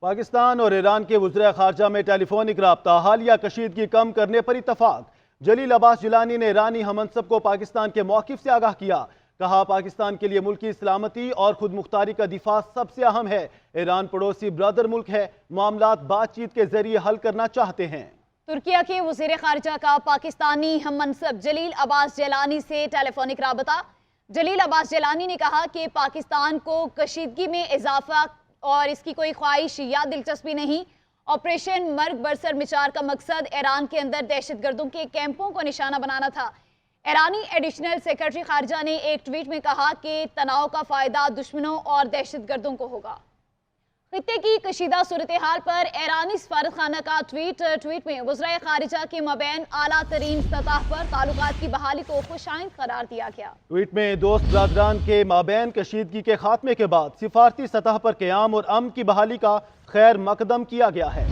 پاکستان اور ایران کے وزراء خارجہ میں ٹیلی فونک رابطہ، حالیہ کشیدگی کم کرنے پر اتفاق۔ جلیل عباس جیلانی نے ایرانی ہم منصب کو پاکستان کے موقف سے آگاہ کیا۔ کہا پاکستان کے لیے ملکی سلامتی اور خود مختاری کا دفاع سب سے اہم ہے۔ ایران پڑوسی برادر ملک ہے، معاملات بات چیت کے ذریعے حل کرنا چاہتے ہیں۔ ترکیہ کے وزیر خارجہ کا پاکستانی ہم منصب جلیل عباس جیلانی سے ٹیلی فونک رابطہ۔ جلیل عباس جیلانی نے کہا کہ پاکستان کو کشیدگی میں اضافہ اور اس کی کوئی خواہش یا دلچسپی نہیں۔ آپریشن مرگ برسر مچار کا مقصد ایران کے اندر دہشت گردوں کے کیمپوں کو نشانہ بنانا تھا۔ ایرانی ایڈیشنل سیکرٹری خارجہ نے ایک ٹویٹ میں کہا کہ تناؤ کا فائدہ دشمنوں اور دہشت گردوں کو ہوگا۔ خطے کی کشیدہ صورتحال پر ایرانی سفارتخانہ کا ٹویٹ میں وزرائے خارجہ کے مابین اعلیٰ ترین سطح پر تعلقات کی بحالی کو خوش آئند قرار دیا گیا۔ ٹویٹ میں دوست برادران کے مابین کشیدگی کے خاتمے کے بعد سفارتی سطح پر قیام اور امن کی بحالی کا خیر مقدم کیا گیا ہے۔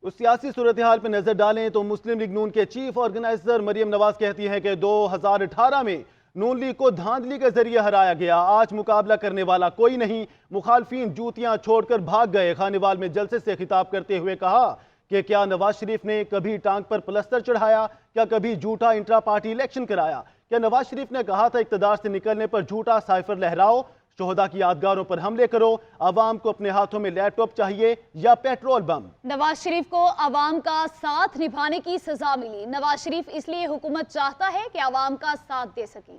اس سیاسی صورتحال پر نظر ڈالیں تو مسلم لیگ نون کے چیف آرگنائزر مریم نواز کہتی ہیں کہ 2018 میں نون لیگ کو دھاندلی کے ذریعے ہرایا گیا۔ آج مقابلہ کرنے والا کوئی نہیں۔ مخالفین جوتیاں چھوڑ کر بھاگ گئے۔ خانیوال میں جلسے سے خطاب کرتے ہوئے کہا کہ کیا نواز شریف نے کبھی ٹانگ پر پلستر چڑھایا؟ کیا کبھی جھوٹا انٹرا پارٹی الیکشن کرایا؟ کیا نواز شریف نے کہا تھا اقتدار سے نکلنے پر جھوٹا سائفر لہراؤ، شہداء کی یادگاروں پر حملے کرو؟ عوام کو اپنے ہاتھوں میں لیپ ٹاپ چاہیے یا پیٹرول بم؟ نواز شریف کو عوام کا ساتھ نبھانے کی سزا ملی۔ نواز شریف اس لیے حکومت چاہتا ہے کہ عوام کا ساتھ دے سکے۔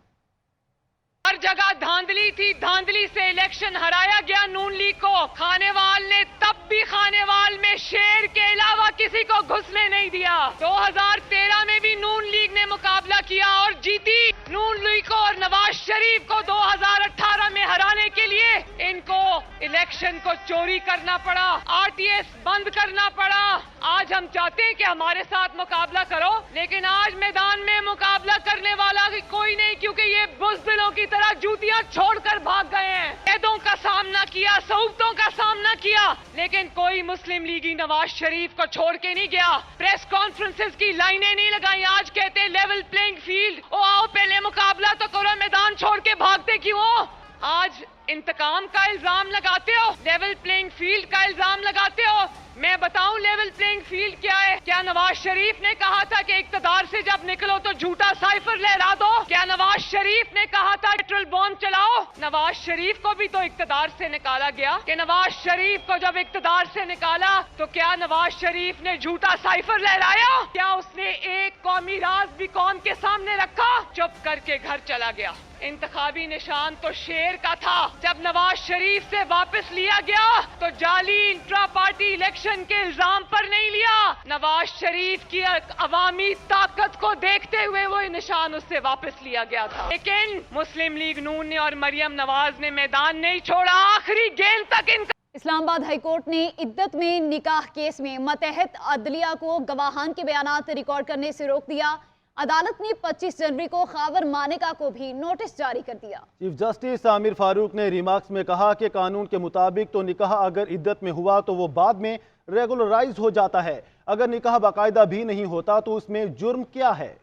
ہر جگہ دھاندلی تھی، دھاندلی سے الیکشن ہرایا گیا نون لیگ کو۔ خانیوال نے تب بھی خانیوال میں شیر کے علاوہ کسی کو گھسنے نہیں دیا۔ 2013 میں بھی نون لیگ نے مقابلہ کیا اور جیتی۔ نون لیگ کو اور نواز شریف کو 2018 میں ہرانے کے لیے ان کو الیکشن کو چوری کرنا پڑا، RTS بند کرنا پڑا۔ آج ہم چاہتے ہیں کہ ہمارے ساتھ مقابلہ کرو، لیکن آج میدان میں مقابلہ کرنے والا کوئی نہیں، کیونکہ یہ بزدلوں کی طرح جوتیاں چھوڑ کر بھاگ گئے ہیں۔ قیدوں کا سامنا کیا، صعوبتوں کا سامنا کیا، لیکن کوئی مسلم لیگی نواز شریف کو چھوڑ کے نہیں گیا۔ پریس کانفرنسز کی لائنیں نہیں لگائیں۔ آج کہتے ہیں لیول پلینگ فیلڈ، آؤ پہلے مقابلہ تو کرو، میدان چھوڑ کے بھاگتے کیوں ہو؟ آج انتقام کا الزام لگاتے ہو، لیول پلینگ فیلڈ کا الزام لگاتے ہو۔ میں بتاؤں لیول پلینگ فیلڈ کیا ہے؟ کیا نواز شریف نے کہا تھا کہ اقتدار سے جب نکلو تو جھوٹا سائفر لہرا دو؟ کیا نواز شریف نے کہا تھا پیٹرول بم چلاؤ؟ نواز شریف کو بھی تو اقتدار سے نکالا گیا۔ کہ نواز شریف کو جب اقتدار سے نکالا تو کیا نواز شریف نے جھوٹا سائفر لہرایا؟ کیا اس نے ایک قومی راز بھی قوم کے سامنے رکھا؟ چپ کر کے گھر چلا گیا۔ انتخابی نشان تو شیر کا تھا۔ جب نواز شریف سے واپس لیا گیا تو جعلی انٹرا پارٹی الیکشن کے الزام پر نہیں لیا۔ نواز شریف کی عوامی طاقت کو دیکھتے ہوئے وہ نشان اس سے واپس لیا گیا تھا، لیکن مسلم لیگ نون نے اور مریم نواز نے میدان نہیں چھوڑا۔ آخری گیند تک ان اسلام آباد ہائی کورٹ نے عدت میں نکاح کیس میں ماتحت عدلیہ کو گواہان کے بیانات ریکارڈ کرنے سے روک دیا۔ عدالت نے 25 جنوری کو خاور مانیکا کو بھی نوٹس جاری کر دیا۔ چیف جسٹس عامر فاروق نے ریمارکس میں کہا کہ قانون کے مطابق تو نکاح اگر عدت میں ہوا تو وہ بعد میں ریگولرائز ہو جاتا ہے، اگر نکاح باقاعدہ بھی نہیں ہوتا تو اس میں جرم کیا ہے؟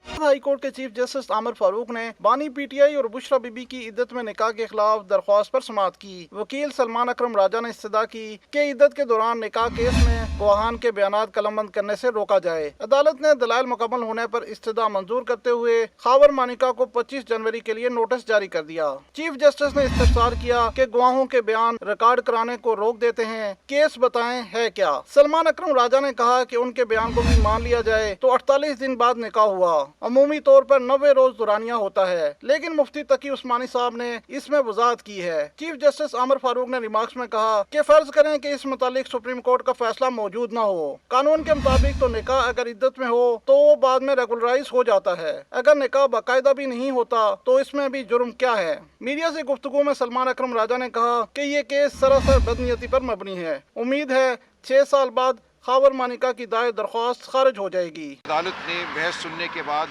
ہائی کورٹ کے چیف جسٹس عامر فاروق نے بانی پی ٹی آئی اور بشرا بی بی کی عدت میں نکاح کے خلاف درخواست پر سماعت کی۔ وکیل سلمان اکرم راجہ نے استدعا کی کہ عدت کے دوران نکاح کیس میں گواہان کے بیانات قلم بند کرنے سے روکا جائے۔ عدالت نے دلائل مکمل ہونے پر استدعا منظور کرتے ہوئے خاور مانیکا کو 25 جنوری کے لیے نوٹس جاری کر دیا۔ چیف جسٹس نے استفسار کیا کہ گواہوں کے بیان ریکارڈ کرانے کو روک دیتے ہیں، کیس بتائیں ہے کیا؟ سلمان اکرم راجہ نے کہا کہ ان کے بیان کو بھی مان لیا جائے تو 48 دن بعد نکاح ہوا۔ عمومی طور پر 90 روز دورانیہ ہوتا ہے، لیکن مفتی تقی عثمانی صاحب نے اس میں وضاحت کی ہے۔ چیف جسٹس عامر فاروق نے ریمارکس میں کہا کہ فرض کریں کہ اس متعلق سپریم کورٹ کا فیصلہ موجود نہ ہو، قانون کے مطابق تو نکاح اگر عدت میں ہو تو وہ بعد میں ریگولرائز ہو جاتا ہے، اگر نکاح باقاعدہ بھی نہیں ہوتا تو اس میں بھی جرم کیا ہے؟ میڈیا سے گفتگو میں سلمان اکرم راجہ نے کہا کہ یہ کیس سراسر بدنیتی پر مبنی ہے۔ امید ہے 6 سال بعد خاور مانیکا کی دائر درخواست خارج ہو جائے گی۔ عدالت نے بحث سننے کے بعد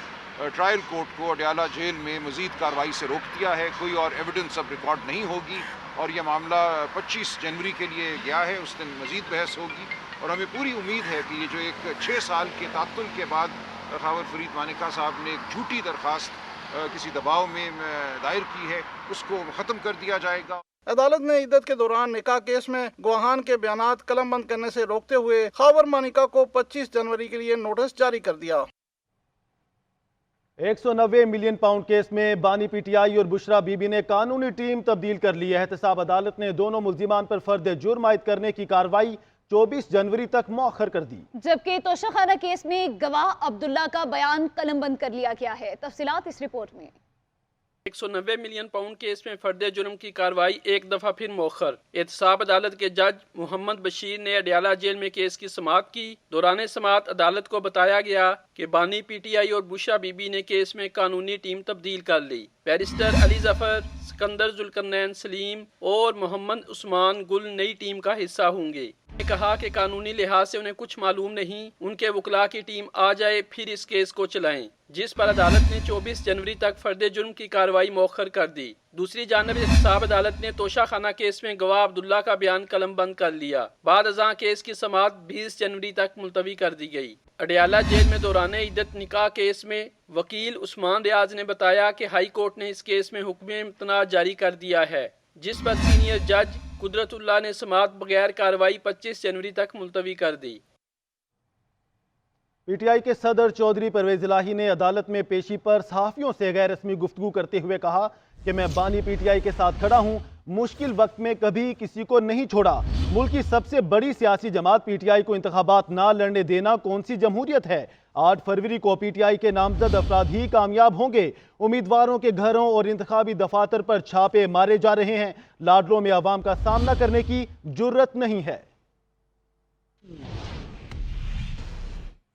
ٹرائل کورٹ کو اڈیالہ جیل میں مزید کارروائی سے روک دیا ہے۔ کوئی اور ایویڈنس اب ریکارڈ نہیں ہوگی اور یہ معاملہ 25 جنوری کے لیے گیا ہے، اس دن مزید بحث ہوگی اور ہمیں پوری امید ہے کہ یہ جو ایک 6 سال کے تعطل کے بعد خاور فرید مانیکا صاحب نے ایک جھوٹی درخواست किसी दबाव में दायर की है उसको ख़त्म कर दिया जाएगा। अदालत ने इद्दत के दौरान निकाह केस में गवाहान के बयानात कलमबंद करने से रोकते हुए खावर मानिका को 25 जनवरी के लिए नोटिस जारी कर दिया। 190 मिलियन पाउंड केस में बानी पीटीआई और बुशरा बीबी ने कानूनी टीम तब्दील कर ली है। एहतसाब अदालत ने दोनों मुल्जिमान पर फर्द जुर्म आयद करने की कार्रवाई 24 जनवरी तक मौखर कर दी, जबकि तोशाखाना केस में गवाह अब्दुल्ला का बयान कलमबंद कर लिया गया है। तफसीलात इस रिपोर्ट में। 190 मिलियन पाउंड केस में फर्द जुर्म की कार्रवाई एक दफ़ा फिर मौखर। एहतसाब अदालत के जज मोहम्मद बशीर ने अडियाला जेल में केस की समाअत की। दौरान समाअत अदालत को बताया गया कि बानी पीटीआई और बुशरा बीबी ने केस में कानूनी टीम तब्दील कर ली। बैरिस्टर अली जफर, सिकंदर जुल्करनैन सलीम और मोहम्मद उस्मान गुल नई टीम का हिस्सा होंगे। ने कहा कि कानूनी लिहाज से उन्हें कुछ मालूम नहीं, उनके वकला की टीम आ जाए फिर इस केस को चलाएं, जिस पर अदालत ने 24 जनवरी तक फर्द जुर्म की कार्रवाई मौखर कर दी। दूसरी जानब एहतसाब अदालत ने तोशाखाना केस में गवाह अब्दुल्ला का बयान कलमबंद कर लिया। बाद अज़ां केस की समाअत 20 जनवरी तक मुलतवी कर दी गई। अडियाला जेल में दौरान इद्दत निकाह केस में वकील उस्मान रियाज ने बताया कि हाई कोर्ट ने इस केस में हुक्म इम्तना जारी कर दिया है, जिस पर सीनियर जज कुदरतुल्लाह ने समाअत बगैर कार्रवाई 25 जनवरी तक मुलतवी कर दी। पीटीआई के सदर चौधरी परवेज इलाही ने अदालत में पेशी पर सहाफियों से गैर रस्मी गुफ्तगू करते हुए कहा कि मैं बानी पीटीआई के साथ खड़ा हूं, मुश्किल वक्त में कभी किसी को नहीं छोड़ा। मुल्क की सबसे बड़ी सियासी जमात पीटीआई को इंतखाबात ना लड़ने देना कौन सी जमहूरियत है। 8 फरवरी को पीटीआई के नामजद अफराद ही कामयाब होंगे। उम्मीदवारों के घरों और इंतखाबी दफातर पर छापे मारे जा रहे हैं। लाडलों में आवाम का सामना करने की जुर्रत नहीं है।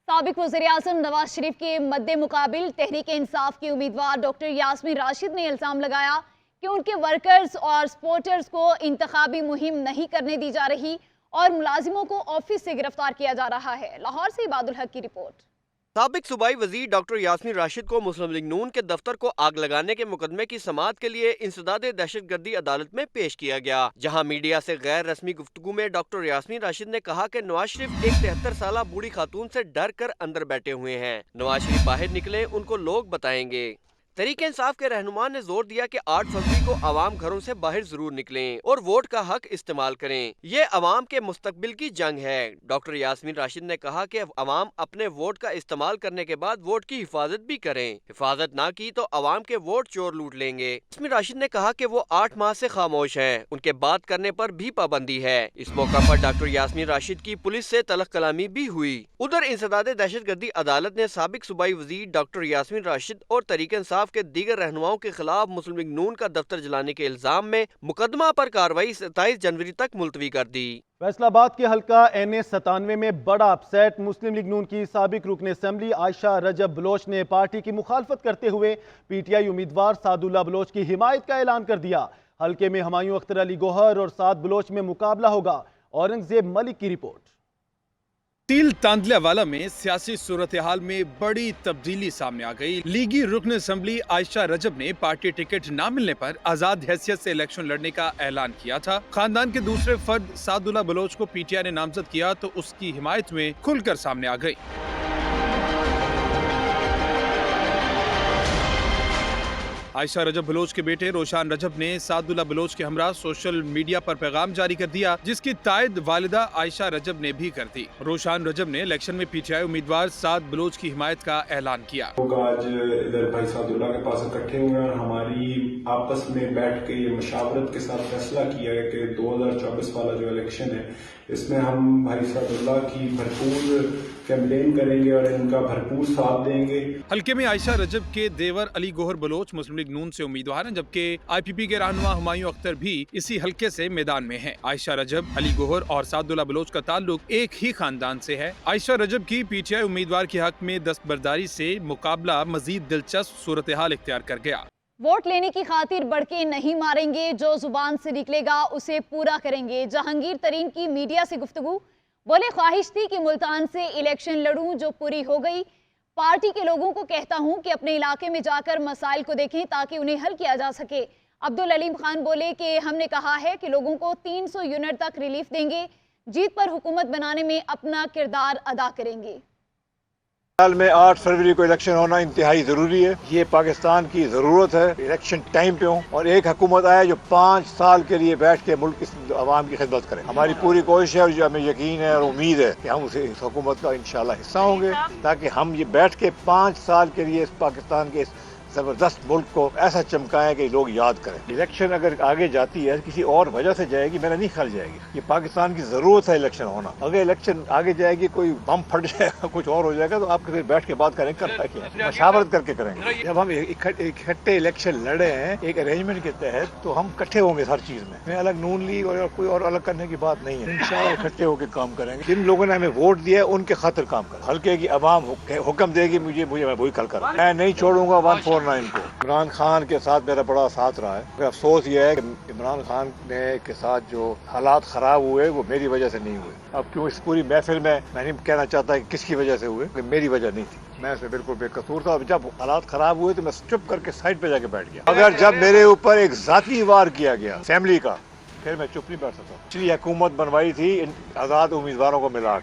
साबिक वज़ीर-ए-आज़म नवाज शरीफ के मद्दे मुकाबिल तहरीक इंसाफ की उम्मीदवार डॉक्टर यास्मीन राशिद ने इल्ज़ाम लगाया कि उनके वर्कर्स और सपोर्टर्स को इंतखाबी मुहिम नहीं करने दी जा रही और मुलाजिमों को ऑफिस से गिरफ्तार किया जा रहा है। लाहौर से इबादुल हक की रिपोर्ट। साबिक सूबाई वजीर डॉक्टर यास्मीन राशिद को मुस्लिम लीग नून के दफ्तर को आग लगाने के मुकदमे की समाअत के लिए इंसदादे दहशतगर्दी अदालत में पेश किया गया, जहां मीडिया से गैर रस्मी गुफ्तगू में डॉक्टर यास्मीन राशिद ने कहा कि नवाज शरीफ एक 73 साला बूढ़ी खातून से डर कर अंदर बैठे हुए हैं। नवाज शरीफ बाहर निकले, उनको लोग बताएंगे। तहरीक इंसाफ के रहनुमा ने जोर दिया कि 8 फरवरी को आवाम घरों से बाहर जरूर निकलें और वोट का हक इस्तेमाल करें। ये अवाम के मुस्तकबिल की जंग है। डॉक्टर यास्मीन राशिद ने कहा कि अवाम अपने वोट का इस्तेमाल करने के बाद वोट की हिफाजत भी करें। हिफाजत ना की तो अवाम के वोट चोर लूट लेंगे। यास्मीन राशिद ने कहा कि वो 8 माह से खामोश हैं, उनके बात करने पर भी पाबंदी है। इस मौका पर डॉक्टर यास्मीन राशिद की पुलिस से तलख कलामी भी हुई। उधर इंसदादे दहशतगर्दी अदालत ने साबिक सूबाई वजीर डॉक्टर यास्मीन राशिद और तहरीक इंसाफ के दीगर रहनुमाओं के खिलाफ मुस्लिम लीग नून का दफ्तर जलाने के इल्जाम में मुकदमा पर कार्रवाई 27 जनवरी तक मुलतवी कर दी। फैसलाबाद के हल्का NA97 में बड़ा अपसेट। मुस्लिम लीग नून की साबिक रुकन असेंबली आयशा रजब बलोच ने पार्टी की मुखालफत करते हुए पीटीआई उम्मीदवार सादुल्ला बलोच की हिमायत का ऐलान कर दिया। हल्के में हुमायूं अख्तर अली गोहर और साद बलोच में मुकाबला होगा। औरंगजेब मलिक की रिपोर्ट। तिल तांदलियावाला में सियासी सूरत हाल में बड़ी तब्दीली सामने आ गई। लीगी रुकन असेंबली आयशा रजब ने पार्टी टिकट न मिलने पर आजाद हैसियत से इलेक्शन लड़ने का ऐलान किया था। खानदान के दूसरे फर्द सादुल्ला बलोच को पीटीआई ने नामजद किया तो उसकी हिमायत में खुलकर सामने आ गई। आयशा रजब बलोच के बेटे रोशान रजब ने सादुल्ला बलोच के हमरा सोशल मीडिया पर पैगाम जारी कर दिया, जिसकी तायद वालिदा आयशा रजब ने भी कर दी। रोशान रजब ने इलेक्शन में पीटीआई उम्मीदवार साद बलोच की हिमायत का ऐलान किया। लोग आज इधर भाई सादुल्ला के पास इकट्ठे हुए हैं और हमारी आपस में बैठ के ये मशावरत के साथ फैसला किया है कि 2024 वाला जो इलेक्शन है इसमें हम भाई सादुल्ला की भरपूर कैंपेन करेंगे और इनका भरपूर साथ देंगे। हल्के में आयशा रजब के देवर अली गोहर बलोच मुस्लिम लीग नून से उम्मीदवार हैं, जबकि IPP के रहनुमा हुमायूं अख्तर भी इसी हल्के से मैदान में हैं। आयशा रजब, अली गोहर और सादुल्ला बलोच का ताल्लुक एक ही खानदान से है। आयशा रजब की पीटीआई उम्मीदवार के हक में दस्तबरदारी से मुकाबला मजीद दिलचस्प सूरत हाल इख्तियार कर गया। वोट लेने की खातिर बढ़ के नहीं मारेंगे, जो जुबान से निकलेगा उसे पूरा करेंगे। जहांगीर तरीन की मीडिया से गुफ्तगू। बोले, ख्वाहिश थी कि मुल्तान से इलेक्शन लड़ूं, जो पूरी हो गई। पार्टी के लोगों को कहता हूं कि अपने इलाके में जाकर मसाइल को देखें ताकि उन्हें हल किया जा सके। अब्दुल अलीम खान बोले कि हमने कहा है कि लोगों को 300 यूनिट तक रिलीफ देंगे, जीत पर हुकूमत बनाने में अपना किरदार अदा करेंगे। साल में 8 फरवरी को इलेक्शन होना इंतहाई ज़रूरी है। ये पाकिस्तान की ज़रूरत है। इलेक्शन टाइम पे हो और एक हुकूमत आए जो 5 साल के लिए बैठ के मुल्क की आवाम की खिदमत करे। हमारी पूरी कोशिश है और जो हमें यकीन है और उम्मीद है कि हम इस हुकूमत का इंशाल्लाह हिस्सा होंगे, ताकि हम ये बैठ के 5 साल के लिए इस पाकिस्तान के जबरदस्त मुल्क को ऐसा चमकाएं कि लोग याद करें। इलेक्शन अगर आगे जाती है किसी और वजह से जाएगी, मेरा नहीं ख्याल जाएगी। ये पाकिस्तान की जरूरत है इलेक्शन होना। अगर इलेक्शन आगे जाएगी, कोई बम फट जाएगा, कुछ और हो जाएगा, तो आप फिर बैठ के बात करें, करना क्या, मशावरत करके करेंगे। जब हम इकट्ठे इलेक्शन लड़े हैं एक अरेंजमेंट के तहत, तो हम इकट्ठे होंगे हर चीज में। मैं अलग नून लीग और कोई और अलग करने की बात नहीं है। इंशाल्लाह इकट्ठे होकर काम करेंगे। जिन लोगों ने हमें वोट दिया उनके खातिर काम करें। हल्के की आवाम हुक्म देगी मुझे मैं वही कल करूँ। मैं नहीं छोड़ूंगा 149 को। इमरान खान के साथ मेरा बड़ा साथ रहा है। अफसोस ये है कि इमरान खान के साथ जो हालात खराब हुए वो मेरी वजह से नहीं हुए। अब क्यों इस पूरी महफिल में मैं नहीं कहना चाहता कि किसकी वजह से हुए, कि मेरी वजह नहीं थी। मैं इसमें बिल्कुल बेकसूर था। जब हालात खराब हुए तो मैं चुप करके साइड पे जाके बैठ गया। अगर जब मेरे ऊपर एक जाती वार किया गया फैमिली का, फिर मैं चुप नहीं बैठ सकता। इसलिए हुकूमत बनवाई थी आज़ाद उम्मीदवारों को मिला।